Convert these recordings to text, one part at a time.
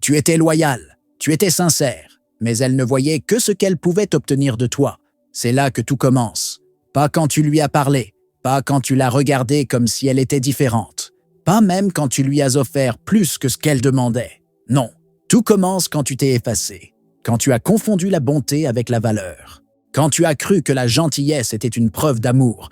Tu étais loyal, tu étais sincère, mais elle ne voyait que ce qu'elle pouvait obtenir de toi. C'est là que tout commence. Pas quand tu lui as parlé, pas quand tu l'as regardée comme si elle était différente, pas même quand tu lui as offert plus que ce qu'elle demandait. Non, tout commence quand tu t'es effacé, quand tu as confondu la bonté avec la valeur, quand tu as cru que la gentillesse était une preuve d'amour,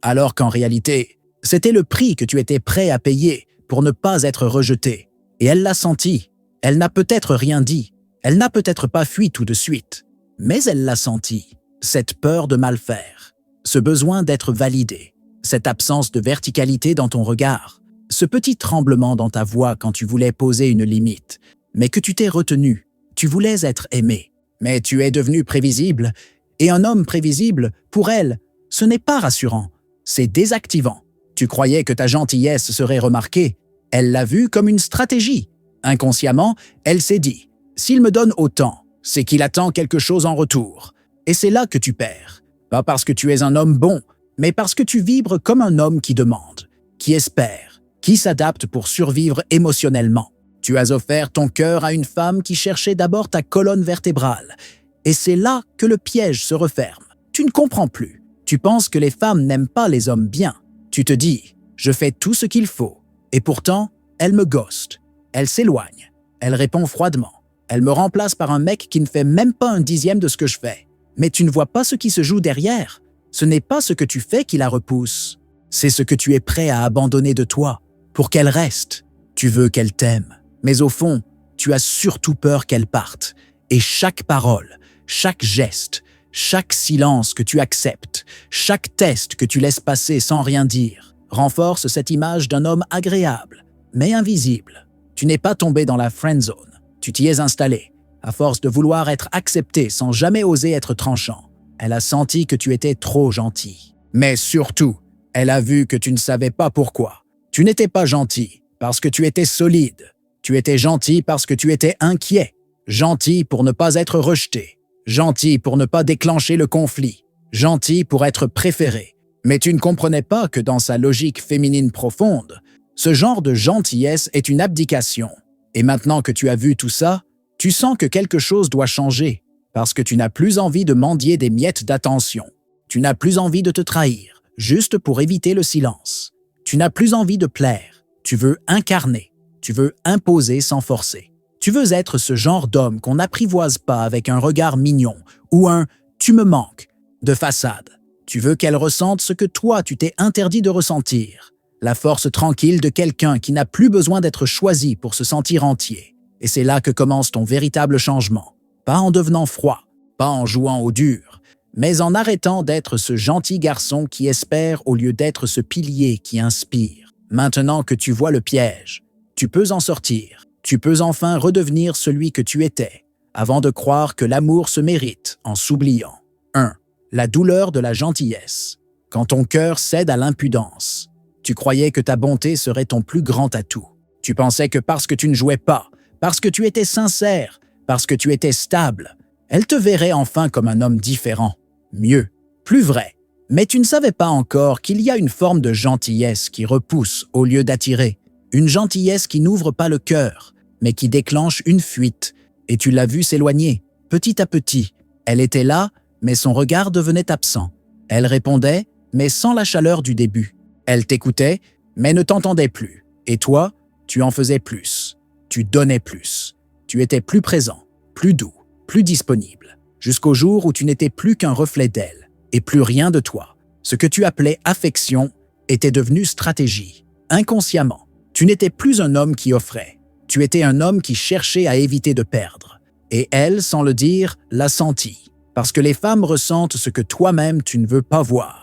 alors qu'en réalité, c'était le prix que tu étais prêt à payer pour ne pas être rejeté. Et elle l'a senti. Elle n'a peut-être rien dit. Elle n'a peut-être pas fui tout de suite. Mais elle l'a senti. Cette peur de mal faire. Ce besoin d'être validé. Cette absence de verticalité dans ton regard. Ce petit tremblement dans ta voix quand tu voulais poser une limite. Mais que tu t'es retenu. Tu voulais être aimé. Mais tu es devenu prévisible. Et un homme prévisible, pour elle, ce n'est pas rassurant. C'est désactivant. Tu croyais que ta gentillesse serait remarquée. Elle l'a vue comme une stratégie. Inconsciemment, elle s'est dit « S'il me donne autant, c'est qu'il attend quelque chose en retour. » Et c'est là que tu perds. Pas parce que tu es un homme bon, mais parce que tu vibres comme un homme qui demande, qui espère, qui s'adapte pour survivre émotionnellement. Tu as offert ton cœur à une femme qui cherchait d'abord ta colonne vertébrale. Et c'est là que le piège se referme. Tu ne comprends plus. Tu penses que les femmes n'aiment pas les hommes bien. Tu te dis « Je fais tout ce qu'il faut. » Et pourtant, elle me ghost. Elle s'éloigne. Elle répond froidement. Elle me remplace par un mec qui ne fait même pas un dixième de ce que je fais. Mais tu ne vois pas ce qui se joue derrière. Ce n'est pas ce que tu fais qui la repousse. C'est ce que tu es prêt à abandonner de toi pour qu'elle reste. Tu veux qu'elle t'aime. Mais au fond, tu as surtout peur qu'elle parte. Et chaque parole, chaque geste, chaque silence que tu acceptes, chaque test que tu laisses passer sans rien dire, renforce cette image d'un homme agréable, mais invisible. Tu n'es pas tombé dans la friend zone. Tu t'y es installé, à force de vouloir être accepté sans jamais oser être tranchant. Elle a senti que tu étais trop gentil. Mais surtout, elle a vu que tu ne savais pas pourquoi. Tu n'étais pas gentil parce que tu étais solide. Tu étais gentil parce que tu étais inquiet. Gentil pour ne pas être rejeté. Gentil pour ne pas déclencher le conflit. Gentil pour être préféré. Mais tu ne comprenais pas que dans sa logique féminine profonde, ce genre de gentillesse est une abdication. Et maintenant que tu as vu tout ça, tu sens que quelque chose doit changer, parce que tu n'as plus envie de mendier des miettes d'attention. Tu n'as plus envie de te trahir, juste pour éviter le silence. Tu n'as plus envie de plaire. Tu veux incarner. Tu veux imposer sans forcer. Tu veux être ce genre d'homme qu'on n'apprivoise pas avec un regard mignon ou un « tu me manques » de façade. Tu veux qu'elle ressente ce que toi tu t'es interdit de ressentir. La force tranquille de quelqu'un qui n'a plus besoin d'être choisi pour se sentir entier. Et c'est là que commence ton véritable changement. Pas en devenant froid, pas en jouant au dur, mais en arrêtant d'être ce gentil garçon qui espère au lieu d'être ce pilier qui inspire. Maintenant que tu vois le piège, tu peux en sortir. Tu peux enfin redevenir celui que tu étais, avant de croire que l'amour se mérite en s'oubliant. 1. La douleur de la gentillesse. Quand ton cœur cède à l'impudence, tu croyais que ta bonté serait ton plus grand atout. Tu pensais que parce que tu ne jouais pas, parce que tu étais sincère, parce que tu étais stable, elle te verrait enfin comme un homme différent, mieux, plus vrai. Mais tu ne savais pas encore qu'il y a une forme de gentillesse qui repousse au lieu d'attirer. Une gentillesse qui n'ouvre pas le cœur, mais qui déclenche une fuite. Et tu l'as vue s'éloigner, petit à petit. Elle était là, mais son regard devenait absent. Elle répondait, mais sans la chaleur du début. Elle t'écoutait, mais ne t'entendait plus. Et toi, tu en faisais plus. Tu donnais plus. Tu étais plus présent, plus doux, plus disponible. Jusqu'au jour où tu n'étais plus qu'un reflet d'elle, et plus rien de toi. Ce que tu appelais affection était devenu stratégie. Inconsciemment, tu n'étais plus un homme qui offrait. Tu étais un homme qui cherchait à éviter de perdre. Et elle, sans le dire, l'a senti. Parce que les femmes ressentent ce que toi-même tu ne veux pas voir.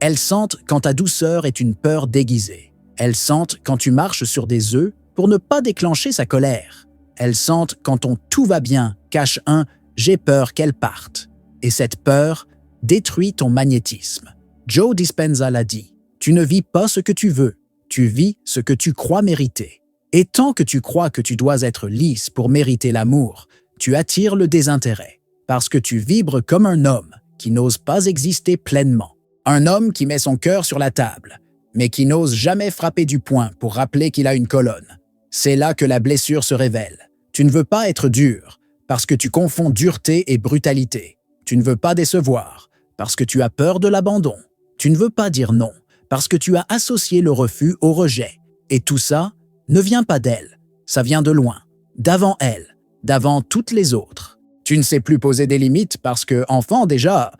Elles sentent quand ta douceur est une peur déguisée. Elles sentent quand tu marches sur des œufs pour ne pas déclencher sa colère. Elles sentent quand ton « tout va bien » cache un « j'ai peur qu'elle parte ». Et cette peur détruit ton magnétisme. Joe Dispenza l'a dit, « Tu ne vis pas ce que tu veux, tu vis ce que tu crois mériter. » Et tant que tu crois que tu dois être lisse pour mériter l'amour, tu attires le désintérêt, parce que tu vibres comme un homme qui n'ose pas exister pleinement. Un homme qui met son cœur sur la table, mais qui n'ose jamais frapper du poing pour rappeler qu'il a une colonne. C'est là que la blessure se révèle, Tu ne veux pas être dur, parce que tu confonds dureté et brutalité. Tu ne veux pas décevoir, parce que tu as peur de l'abandon. Tu ne veux pas dire non, parce que tu as associé le refus au rejet. Et tout ça ne vient pas d'elle, ça vient de loin, d'avant elle, d'avant toutes les autres. Tu ne sais plus poser des limites parce que, enfant déjà,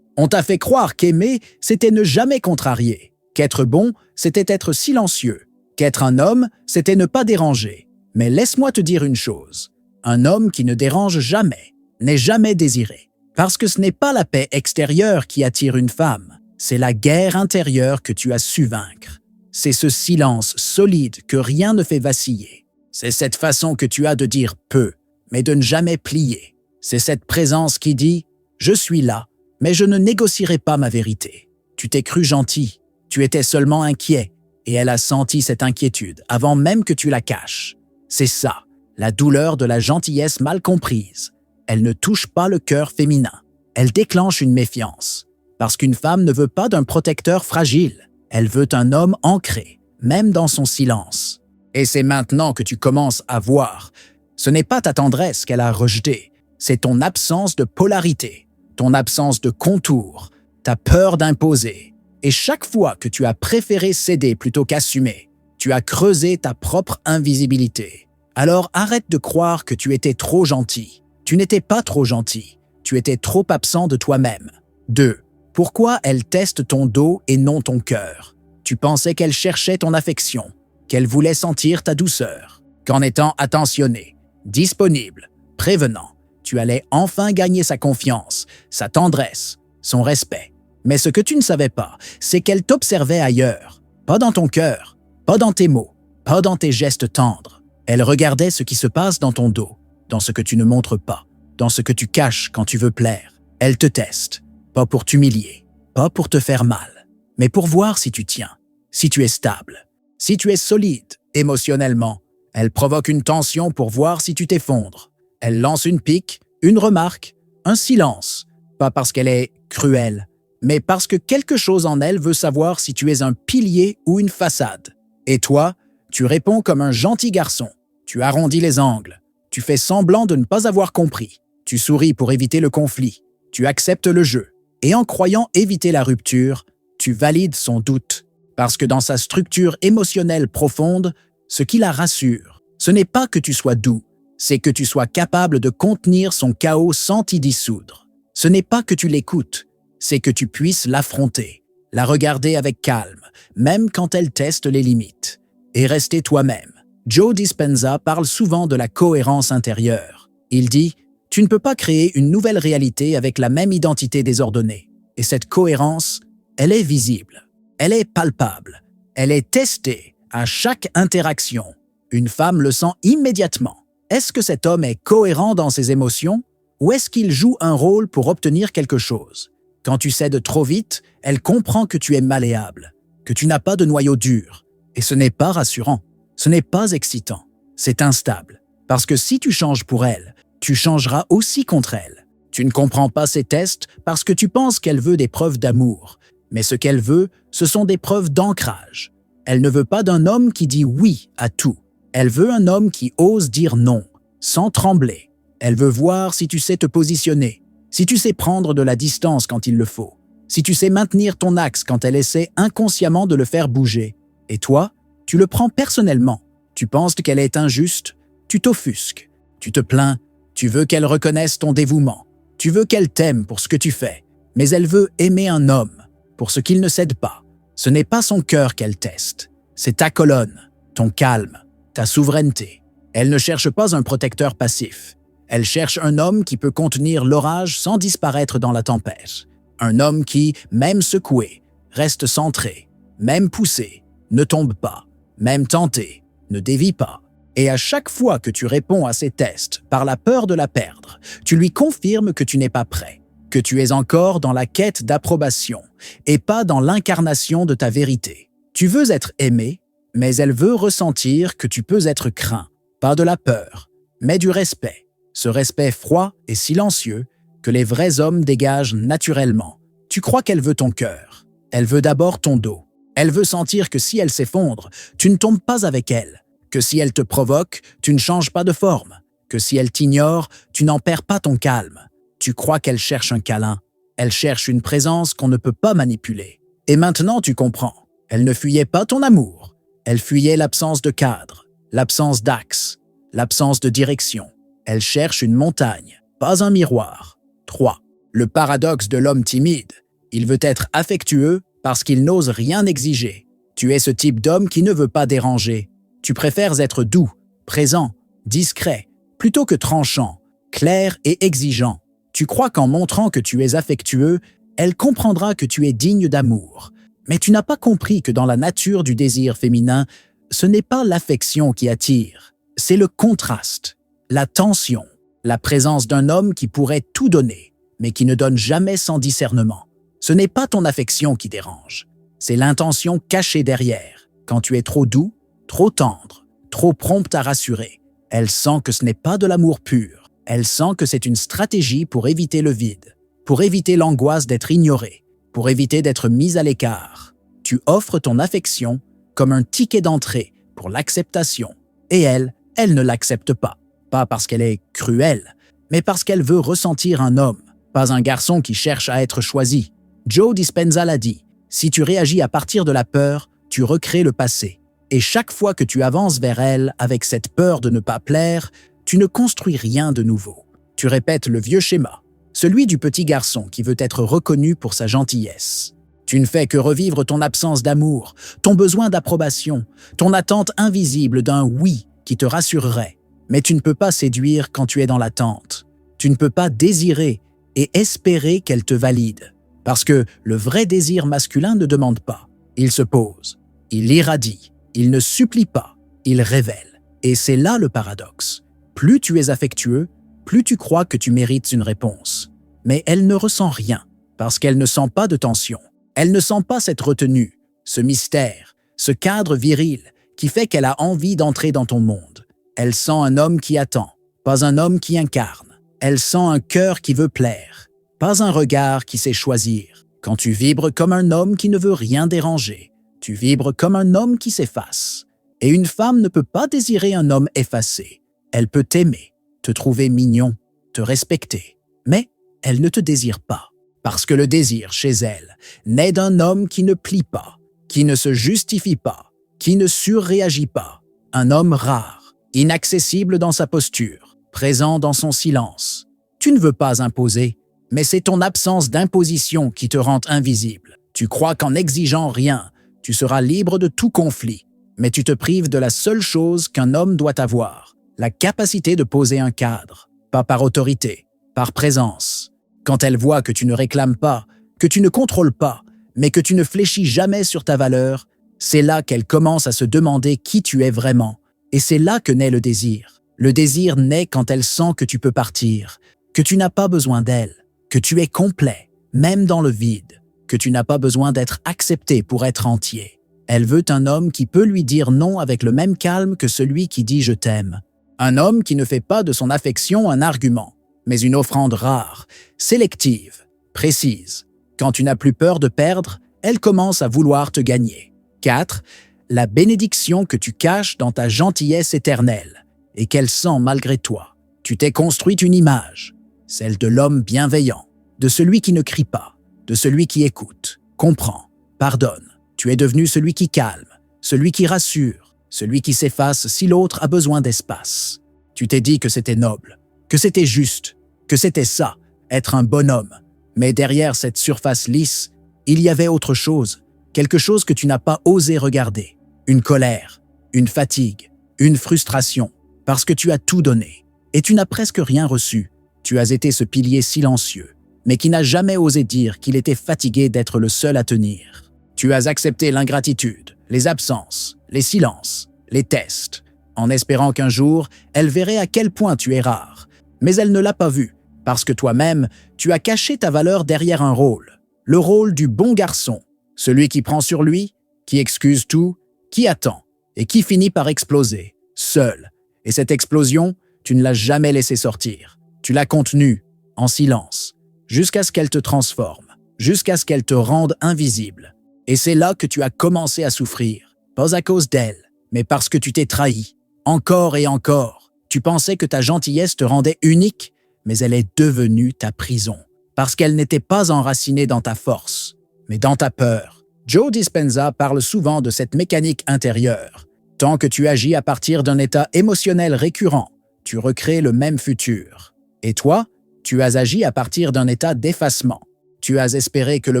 on t'a fait croire qu'aimer, c'était ne jamais contrarier, qu'être bon, c'était être silencieux, qu'être un homme, c'était ne pas déranger. Mais laisse-moi te dire une chose, un homme qui ne dérange jamais, n'est jamais désiré. Parce que ce n'est pas la paix extérieure qui attire une femme, c'est la guerre intérieure que tu as su vaincre. C'est ce silence solide que rien ne fait vaciller. C'est cette façon que tu as de dire peu, mais de ne jamais plier. C'est cette présence qui dit « Je suis là, mais je ne négocierai pas ma vérité. » Tu t'es cru gentil, tu étais seulement inquiet, et elle a senti cette inquiétude avant même que tu la caches. C'est ça, la douleur de la gentillesse mal comprise. Elle ne touche pas le cœur féminin. Elle déclenche une méfiance. Parce qu'une femme ne veut pas d'un protecteur fragile. Elle veut un homme ancré, même dans son silence. Et c'est maintenant que tu commences à voir. Ce n'est pas ta tendresse qu'elle a rejetée, c'est ton absence de polarité, ton absence de contour, ta peur d'imposer. Et chaque fois que tu as préféré céder plutôt qu'assumer, tu as creusé ta propre invisibilité. Alors arrête de croire que tu étais trop gentil. Tu n'étais pas trop gentil, tu étais trop absent de toi-même. 2. Pourquoi elle teste ton dos et non ton cœur? Tu pensais qu'elle cherchait ton affection, qu'elle voulait sentir ta douceur, qu'en étant attentionné, disponible, prévenant, tu allais enfin gagner sa confiance, sa tendresse, son respect. Mais ce que tu ne savais pas, c'est qu'elle t'observait ailleurs, pas dans ton cœur, pas dans tes mots, pas dans tes gestes tendres. Elle regardait ce qui se passe dans ton dos, dans ce que tu ne montres pas, dans ce que tu caches quand tu veux plaire. Elle te teste, pas pour t'humilier, pas pour te faire mal, mais pour voir si tu tiens, si tu es stable, si tu es solide émotionnellement. Elle provoque une tension pour voir si tu t'effondres. Elle lance une pique, une remarque, un silence, pas parce qu'elle est cruelle, mais parce que quelque chose en elle veut savoir si tu es un pilier ou une façade. Et toi, tu réponds comme un gentil garçon. Tu arrondis les angles. Tu fais semblant de ne pas avoir compris. Tu souris pour éviter le conflit. Tu acceptes le jeu. Et en croyant éviter la rupture, tu valides son doute. Parce que dans sa structure émotionnelle profonde, ce qui la rassure, ce n'est pas que tu sois doux, c'est que tu sois capable de contenir son chaos sans t'y dissoudre. Ce n'est pas que tu l'écoutes, c'est que tu puisses l'affronter, la regarder avec calme, même quand elle teste les limites, et rester toi-même. Joe Dispenza parle souvent de la cohérence intérieure. Il dit « Tu ne peux pas créer une nouvelle réalité avec la même identité désordonnée. » Et cette cohérence, elle est visible, elle est palpable, elle est testée à chaque interaction. Une femme le sent immédiatement. Est-ce que cet homme est cohérent dans ses émotions ou est-ce qu'il joue un rôle pour obtenir quelque chose? Quand tu cèdes trop vite, elle comprend que tu es malléable, que tu n'as pas de noyau dur. Et ce n'est pas rassurant, ce n'est pas excitant, c'est instable. Parce que si tu changes pour elle, tu changeras aussi contre elle. Tu ne comprends pas ses tests parce que tu penses qu'elle veut des preuves d'amour. Mais ce qu'elle veut, ce sont des preuves d'ancrage. Elle ne veut pas d'un homme qui dit oui à tout. Elle veut un homme qui ose dire non, sans trembler. Elle veut voir si tu sais te positionner, si tu sais prendre de la distance quand il le faut, si tu sais maintenir ton axe quand elle essaie inconsciemment de le faire bouger. Et toi, tu le prends personnellement. Tu penses qu'elle est injuste, tu t'offusques, tu te plains, tu veux qu'elle reconnaisse ton dévouement, tu veux qu'elle t'aime pour ce que tu fais, mais elle veut aimer un homme pour ce qu'il ne cède pas. Ce n'est pas son cœur qu'elle teste, c'est ta colonne, ton calme, ta souveraineté. Elle ne cherche pas un protecteur passif. Elle cherche un homme qui peut contenir l'orage sans disparaître dans la tempête. Un homme qui, même secoué, reste centré, même poussé, ne tombe pas, même tenté, ne dévie pas. Et à chaque fois que tu réponds à ces tests par la peur de la perdre, tu lui confirmes que tu n'es pas prêt, que tu es encore dans la quête d'approbation et pas dans l'incarnation de ta vérité. Tu veux être aimé, mais elle veut ressentir que tu peux être craint, pas de la peur, mais du respect. Ce respect froid et silencieux que les vrais hommes dégagent naturellement. Tu crois qu'elle veut ton cœur. Elle veut d'abord ton dos. Elle veut sentir que si elle s'effondre, tu ne tombes pas avec elle, que si elle te provoque, tu ne changes pas de forme. que si elle t'ignore, tu n'en perds pas ton calme. Tu crois qu'elle cherche un câlin. Elle cherche une présence qu'on ne peut pas manipuler. Et maintenant tu comprends. Elle ne fuyait pas ton amour. Elle fuyait l'absence de cadre, l'absence d'axe, l'absence de direction. Elle cherche une montagne, pas un miroir. 3. Le paradoxe de l'homme timide. Il veut être affectueux parce qu'il n'ose rien exiger. Tu es ce type d'homme qui ne veut pas déranger. Tu préfères être doux, présent, discret, plutôt que tranchant, clair et exigeant. Tu crois qu'en montrant que tu es affectueux, elle comprendra que tu es digne d'amour. Mais tu n'as pas compris que dans la nature du désir féminin, ce n'est pas l'affection qui attire, c'est le contraste, la tension, la présence d'un homme qui pourrait tout donner, mais qui ne donne jamais sans discernement. Ce n'est pas ton affection qui dérange, c'est l'intention cachée derrière. Quand tu es trop doux, trop tendre, trop prompt à rassurer, elle sent que ce n'est pas de l'amour pur. Elle sent que c'est une stratégie pour éviter le vide, pour éviter l'angoisse d'être ignoré, pour éviter d'être mise à l'écart. Tu offres ton affection comme un ticket d'entrée pour l'acceptation. Et elle ne l'accepte pas. Pas parce qu'elle est cruelle, mais parce qu'elle veut ressentir un homme, pas un garçon qui cherche à être choisi. Joe Dispenza l'a dit, si tu réagis à partir de la peur, tu recrées le passé. Et chaque fois que tu avances vers elle avec cette peur de ne pas plaire, tu ne construis rien de nouveau. Tu répètes le vieux schéma, celui du petit garçon qui veut être reconnu pour sa gentillesse. Tu ne fais que revivre ton absence d'amour, ton besoin d'approbation, ton attente invisible d'un oui qui te rassurerait. Mais tu ne peux pas séduire quand tu es dans l'attente. Tu ne peux pas désirer et espérer qu'elle te valide. Parce que le vrai désir masculin ne demande pas. Il se pose, il irradie, il ne supplie pas, il révèle. Et c'est là le paradoxe. Plus tu es affectueux, plus tu crois que tu mérites une réponse. Mais elle ne ressent rien, parce qu'elle ne sent pas de tension. Elle ne sent pas cette retenue, ce mystère, ce cadre viril qui fait qu'elle a envie d'entrer dans ton monde. Elle sent un homme qui attend, pas un homme qui incarne. Elle sent un cœur qui veut plaire, pas un regard qui sait choisir. Quand tu vibres comme un homme qui ne veut rien déranger, tu vibres comme un homme qui s'efface. Et une femme ne peut pas désirer un homme effacé. Elle peut t'aimer, te trouver mignon, te respecter, mais elle ne te désire pas. Parce que le désir chez elle naît d'un homme qui ne plie pas, qui ne se justifie pas, qui ne surréagit pas. Un homme rare, inaccessible dans sa posture, présent dans son silence. Tu ne veux pas imposer, mais c'est ton absence d'imposition qui te rend invisible. Tu crois qu'en exigeant rien, tu seras libre de tout conflit, mais tu te prives de la seule chose qu'un homme doit avoir, la capacité de poser un cadre, pas par autorité, par présence. Quand elle voit que tu ne réclames pas, que tu ne contrôles pas, mais que tu ne fléchis jamais sur ta valeur, c'est là qu'elle commence à se demander qui tu es vraiment. Et c'est là que naît le désir. Le désir naît quand elle sent que tu peux partir, que tu n'as pas besoin d'elle, que tu es complet, même dans le vide, que tu n'as pas besoin d'être accepté pour être entier. Elle veut un homme qui peut lui dire non avec le même calme que celui qui dit « je t'aime ». Un homme qui ne fait pas de son affection un argument, mais une offrande rare, sélective, précise. Quand tu n'as plus peur de perdre, elle commence à vouloir te gagner. 4. La bénédiction que tu caches dans ta gentillesse éternelle et qu'elle sent malgré toi. Tu t'es construite une image, celle de l'homme bienveillant, de celui qui ne crie pas, de celui qui écoute, comprend, pardonne. Tu es devenu celui qui calme, celui qui rassure, celui qui s'efface si l'autre a besoin d'espace. Tu t'es dit que c'était noble, que c'était juste, que c'était ça, être un bonhomme. Mais derrière cette surface lisse, il y avait autre chose, quelque chose que tu n'as pas osé regarder. Une colère, une fatigue, une frustration, parce que tu as tout donné. Et tu n'as presque rien reçu. Tu as été ce pilier silencieux, mais qui n'a jamais osé dire qu'il était fatigué d'être le seul à tenir. Tu as accepté l'ingratitude, les absences, les silences, les tests, en espérant qu'un jour, elle verrait à quel point tu es rare. Mais elle ne l'a pas vu, parce que toi-même, tu as caché ta valeur derrière un rôle. Le rôle du bon garçon, celui qui prend sur lui, qui excuse tout, qui attend, et qui finit par exploser, seul. Et cette explosion, tu ne l'as jamais laissée sortir. Tu l'as contenue, en silence, jusqu'à ce qu'elle te transforme, jusqu'à ce qu'elle te rende invisible. Et c'est là que tu as commencé à souffrir, pas à cause d'elle, mais parce que tu t'es trahi, encore et encore. Tu pensais que ta gentillesse te rendait unique, mais elle est devenue ta prison, parce qu'elle n'était pas enracinée dans ta force, mais dans ta peur. Joe Dispenza parle souvent de cette mécanique intérieure. Tant que tu agis à partir d'un état émotionnel récurrent, tu recrées le même futur. Et toi, tu as agi à partir d'un état d'effacement. Tu as espéré que le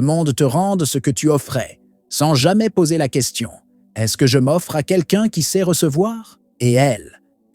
monde te rende ce que tu offrais, sans jamais poser la question « Est-ce que je m'offre à quelqu'un qui sait recevoir ?» Et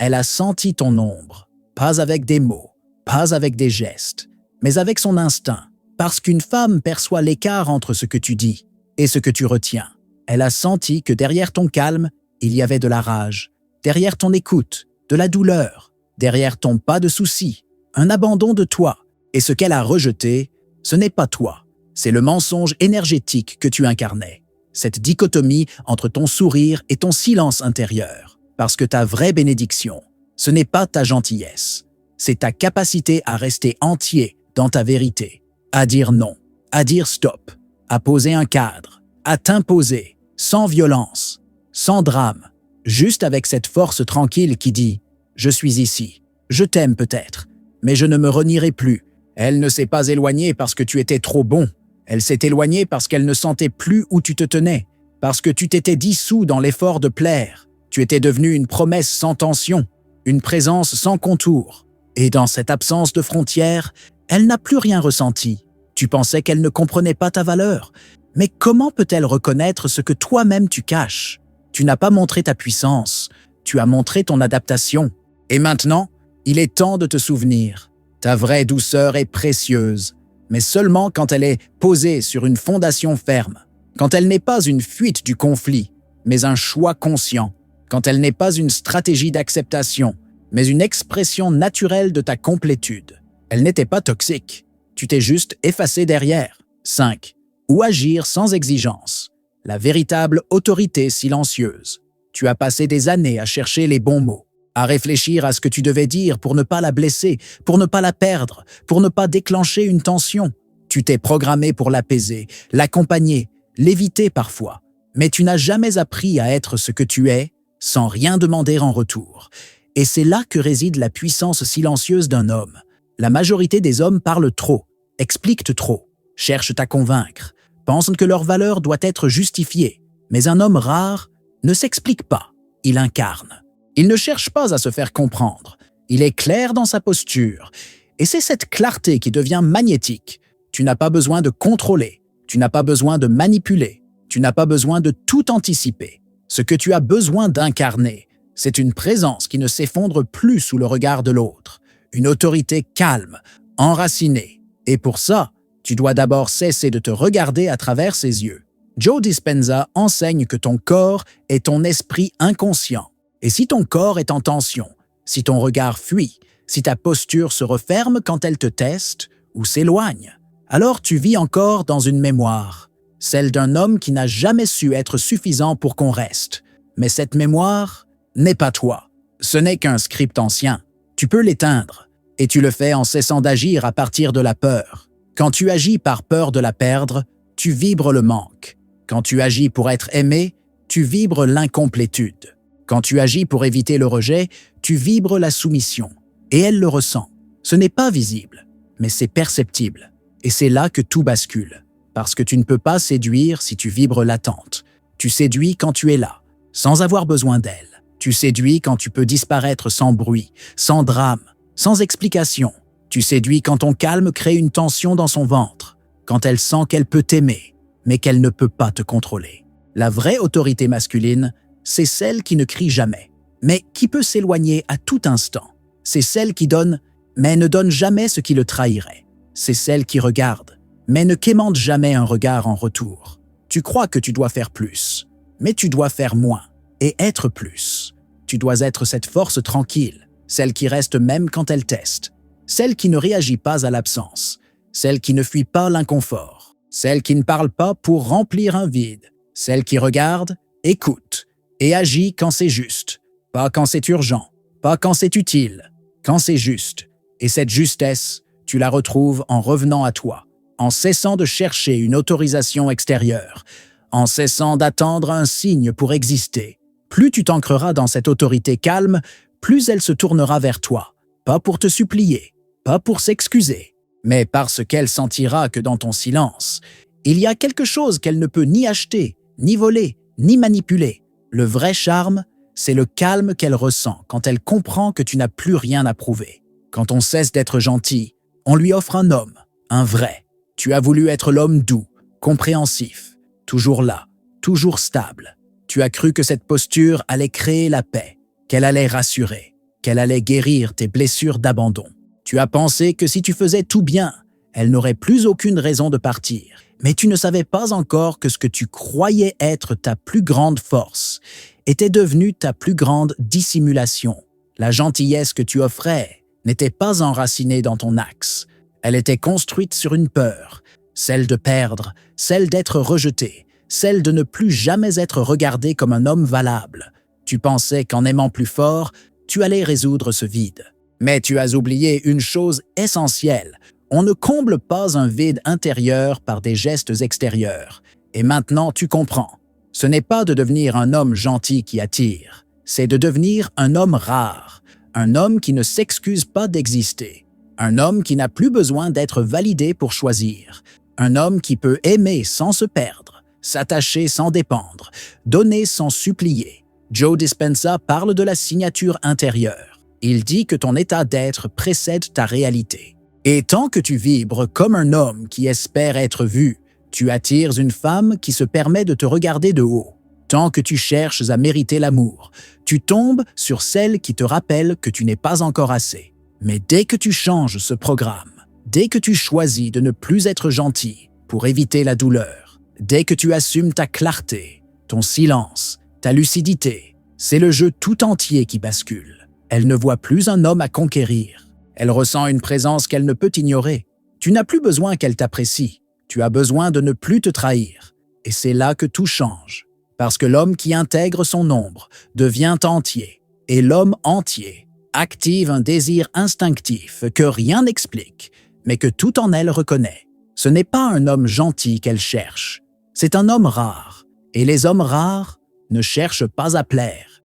elle a senti ton ombre, pas avec des mots, pas avec des gestes, mais avec son instinct, parce qu'une femme perçoit l'écart entre ce que tu dis et ce que tu retiens. Elle a senti que derrière ton calme, il y avait de la rage, derrière ton écoute, de la douleur, derrière ton pas de souci, un abandon de toi. Et ce qu'elle a rejeté, ce n'est pas toi, c'est le mensonge énergétique que tu incarnais. Cette dichotomie entre ton sourire et ton silence intérieur. Parce que ta vraie bénédiction, ce n'est pas ta gentillesse, c'est ta capacité à rester entier dans ta vérité, à dire non, à dire stop, à poser un cadre, à t'imposer, sans violence, sans drame, juste avec cette force tranquille qui dit « Je suis ici, je t'aime peut-être, mais je ne me renierai plus. » Elle ne s'est pas éloignée parce que tu étais trop bon. Elle s'est éloignée parce qu'elle ne sentait plus où tu te tenais, parce que tu t'étais dissous dans l'effort de plaire. Tu étais devenu une promesse sans tension, une présence sans contour. Et dans cette absence de frontières, elle n'a plus rien ressenti. Tu pensais qu'elle ne comprenait pas ta valeur. Mais comment peut-elle reconnaître ce que toi-même tu caches? Tu n'as pas montré ta puissance, tu as montré ton adaptation. Et maintenant, il est temps de te souvenir. Ta vraie douceur est précieuse, mais seulement quand elle est posée sur une fondation ferme, quand elle n'est pas une fuite du conflit, mais un choix conscient, quand elle n'est pas une stratégie d'acceptation, mais une expression naturelle de ta complétude. Elle n'était pas toxique, tu t'es juste effacé derrière. 5. Ou agir sans exigence. La véritable autorité silencieuse. Tu as passé des années à chercher les bons mots, à réfléchir à ce que tu devais dire pour ne pas la blesser, pour ne pas la perdre, pour ne pas déclencher une tension. Tu t'es programmé pour l'apaiser, l'accompagner, l'éviter parfois, mais tu n'as jamais appris à être ce que tu es sans rien demander en retour. Et c'est là que réside la puissance silencieuse d'un homme. La majorité des hommes parlent trop, expliquent trop, cherchent à convaincre, pensent que leur valeur doit être justifiée. Mais un homme rare ne s'explique pas, il incarne. Il ne cherche pas à se faire comprendre, il est clair dans sa posture. Et c'est cette clarté qui devient magnétique. Tu n'as pas besoin de contrôler, tu n'as pas besoin de manipuler, tu n'as pas besoin de tout anticiper. Ce que tu as besoin d'incarner, c'est une présence qui ne s'effondre plus sous le regard de l'autre, une autorité calme, enracinée. Et pour ça, tu dois d'abord cesser de te regarder à travers ses yeux. Joe Dispenza enseigne que ton corps est ton esprit inconscient. Et si ton corps est en tension, si ton regard fuit, si ta posture se referme quand elle te teste ou s'éloigne, alors tu vis encore dans une mémoire, celle d'un homme qui n'a jamais su être suffisant pour qu'on reste. Mais cette mémoire n'est pas toi. Ce n'est qu'un script ancien. Tu peux l'éteindre, et tu le fais en cessant d'agir à partir de la peur. Quand tu agis par peur de la perdre, tu vibres le manque. Quand tu agis pour être aimé, tu vibres l'incomplétude. Quand tu agis pour éviter le rejet, tu vibres la soumission. Et elle le ressent. Ce n'est pas visible, mais c'est perceptible. Et c'est là que tout bascule. Parce que tu ne peux pas séduire si tu vibres l'attente. Tu séduis quand tu es là, sans avoir besoin d'elle. Tu séduis quand tu peux disparaître sans bruit, sans drame, sans explication. Tu séduis quand ton calme crée une tension dans son ventre, quand elle sent qu'elle peut t'aimer, mais qu'elle ne peut pas te contrôler. La vraie autorité masculine, c'est celle qui ne crie jamais, mais qui peut s'éloigner à tout instant. C'est celle qui donne, mais ne donne jamais ce qui le trahirait. C'est celle qui regarde, mais ne quémande jamais un regard en retour. Tu crois que tu dois faire plus, mais tu dois faire moins et être plus. Tu dois être cette force tranquille, celle qui reste même quand elle teste, celle qui ne réagit pas à l'absence, celle qui ne fuit pas l'inconfort, celle qui ne parle pas pour remplir un vide, celle qui regarde, écoute et agit quand c'est juste, pas quand c'est urgent, pas quand c'est utile, quand c'est juste. Et cette justesse, tu la retrouves en revenant à toi, en cessant de chercher une autorisation extérieure, en cessant d'attendre un signe pour exister. Plus tu t'ancreras dans cette autorité calme, plus elle se tournera vers toi, pas pour te supplier, pas pour s'excuser, mais parce qu'elle sentira que dans ton silence, il y a quelque chose qu'elle ne peut ni acheter, ni voler, ni manipuler. Le vrai charme, c'est le calme qu'elle ressent quand elle comprend que tu n'as plus rien à prouver. Quand on cesse d'être gentil, on lui offre un homme, un vrai. Tu as voulu être l'homme doux, compréhensif, toujours là, toujours stable. Tu as cru que cette posture allait créer la paix, qu'elle allait rassurer, qu'elle allait guérir tes blessures d'abandon. Tu as pensé que si tu faisais tout bien, elle n'aurait plus aucune raison de partir. Mais tu ne savais pas encore que ce que tu croyais être ta plus grande force était devenu ta plus grande dissimulation. La gentillesse que tu offrais n'était pas enracinée dans ton axe. Elle était construite sur une peur, celle de perdre, celle d'être rejeté, celle de ne plus jamais être regardé comme un homme valable. Tu pensais qu'en aimant plus fort, tu allais résoudre ce vide. Mais tu as oublié une chose essentielle. On ne comble pas un vide intérieur par des gestes extérieurs. Et maintenant, tu comprends. Ce n'est pas de devenir un homme gentil qui attire, c'est de devenir un homme rare, un homme qui ne s'excuse pas d'exister, un homme qui n'a plus besoin d'être validé pour choisir, un homme qui peut aimer sans se perdre, s'attacher sans dépendre, donner sans supplier. Joe Dispenza parle de la signature intérieure. Il dit que ton état d'être précède ta réalité. Et tant que tu vibres comme un homme qui espère être vu, tu attires une femme qui se permet de te regarder de haut. Tant que tu cherches à mériter l'amour, tu tombes sur celle qui te rappelle que tu n'es pas encore assez. Mais dès que tu changes ce programme, dès que tu choisis de ne plus être gentil pour éviter la douleur, dès que tu assumes ta clarté, ton silence, ta lucidité, c'est le jeu tout entier qui bascule. Elle ne voit plus un homme à conquérir. Elle ressent une présence qu'elle ne peut ignorer. Tu n'as plus besoin qu'elle t'apprécie. Tu as besoin de ne plus te trahir. Et c'est là que tout change. Parce que l'homme qui intègre son ombre devient entier. Et l'homme entier active un désir instinctif que rien n'explique, mais que tout en elle reconnaît. Ce n'est pas un homme gentil qu'elle cherche. C'est un homme rare. Et les hommes rares ne cherchent pas à plaire.